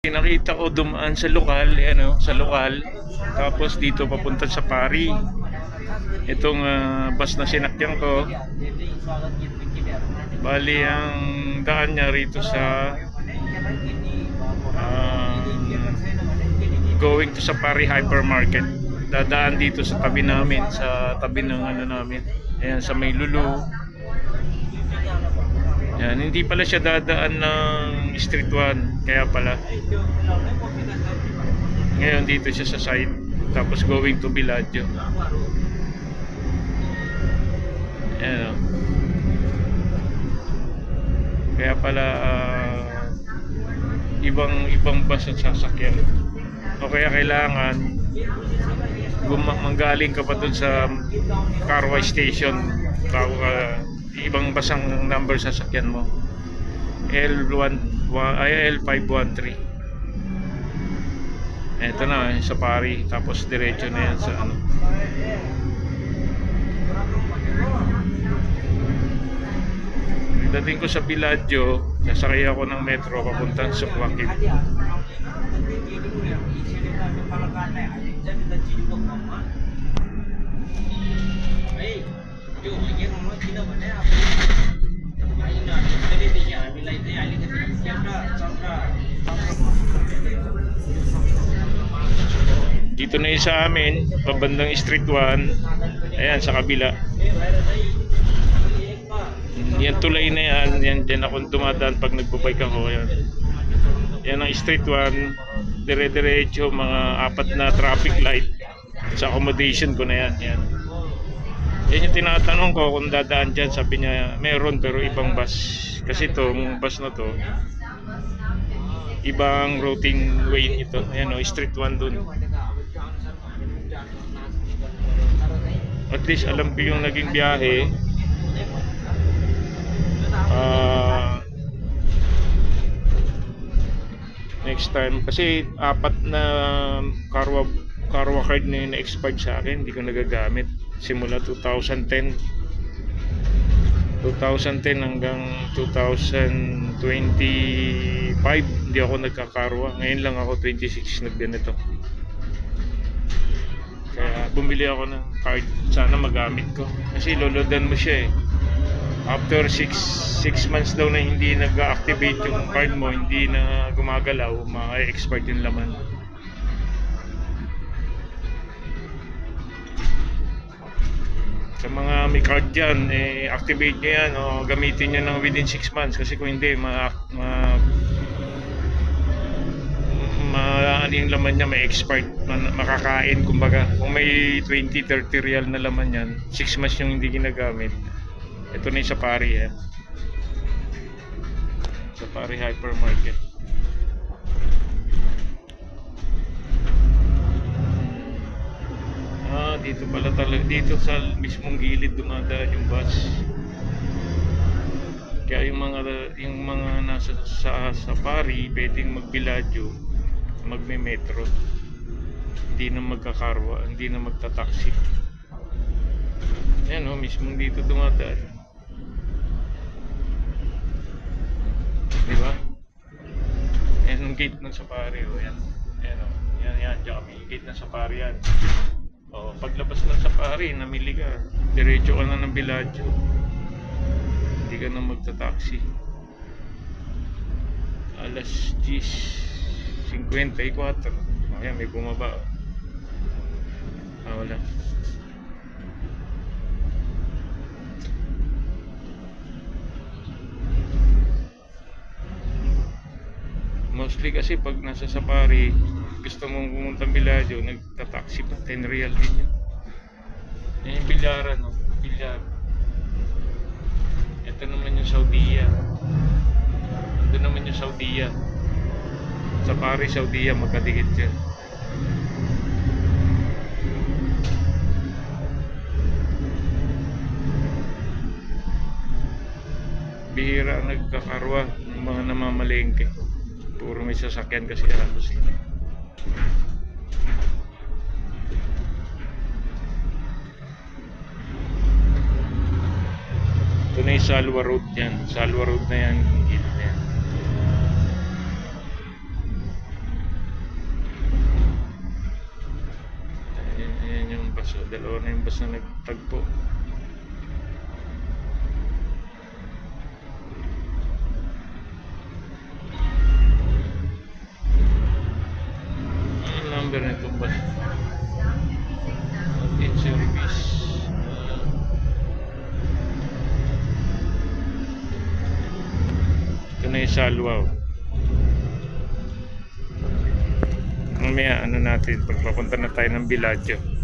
Nakita ko dumaan sa lokal, sa lokal. Tapos dito papunta sa Pari. Itong bus na sinakyan ko. Bali ang daan niya rito sa going to sa Pari Hypermarket. Dadaan dito sa tabi namin, sa tabi ng namin. Ayan, sa may Lulu. Yan, hindi pala siya dadaan ng Street 1, kaya pala. Ngayon dito siya sa side, tapos going to Villaggio. Yan o. Kaya pala ibang bus ang sasakyan. O kaya kailangan manggaling ka pa dun sa car wash station bago ka ibang basang number sasakyan mo. L513. Ito na sa Pari, tapos diretso na yan sa Dating ko sa Villaggio, sasakay ako ng metro papuntang sa Sukwakib. Dito na yung sa amin, pabandang Street 1. Ayan, sa kabila. Yan tulay na yan dyan akong dumadaan pag nagbabike ako. Yan ang Street 1. Dire-diretso, mga 4 na traffic light. Sa accommodation ko na yan. Yan yung tinatanong ko kung dadaan dyan. Sabi niya, meron pero ibang bus. Kasi itong bus na to, ibang routing way nito. Ayan o, Street 1 dun. At least alam ko yung naging biyahe. Next time. Kasi 4 na Carwa card na yung na-expired sa akin. Hindi ko nagagamit. Simula 2010 hanggang 2025 hindi ako nagkakarwa. Ngayon lang ako 26 nagganito. Kaya bumili ako ng card, sana magamit ko. Kasi lolodan mo siya after 6 months daw na hindi nag-activate yung card mo, hindi na gumagalaw, ma-expire yung laman. Sa mga may card dyan, activate nyo yan o gamitin nyo ng within 6 months. Kasi kung hindi, ano yung laman niya, may expired, makakain kumbaga. Kung may 20-30 real na laman yan, 6 months yung hindi ginagamit. Ito na yung sa Pari sa Pari Hypermarket. Dito pala talaga, dito sa mismong gilid dumadaan yung bus. Kaya yung mga nasa sa Pari pwedeng mag-Villaggio, magme-metro, hindi na magkakarwa, hindi na magta-taxi. Ayan mismong dito dumadaan, diba? Ayan ang gate ng Safari. Ayan diyan kami, gate ng Safari yan. Paglabas ng Safari, namili ka, diretso ka na ng Villaggio, hindi ka na magta-taxi. Alas 10:54. Ayan, may bumaba. Wala. Mostly kasi pag nasa Safari, gusto mong pumunta ng Villaggio, nagta-taxi pa, 10 real din yun. Yan yung Bilyaran, Bilyar. Ito naman yung Saudiya. Ito naman yung Saudiya. Safari, Saudiya, magkadikit yan. Bihira nagkakarwa ng mga namamalengke. Puro may sasakyan kasi halos. Ito na yung Salwa Road yan. Salwa Road na yan. Dalawa na yung bus na nagtagpo. Ano number na itong bus? In service. Ito na yung Salwa. Mamaya ano natin, pagpapunta na tayo ng Villaggio.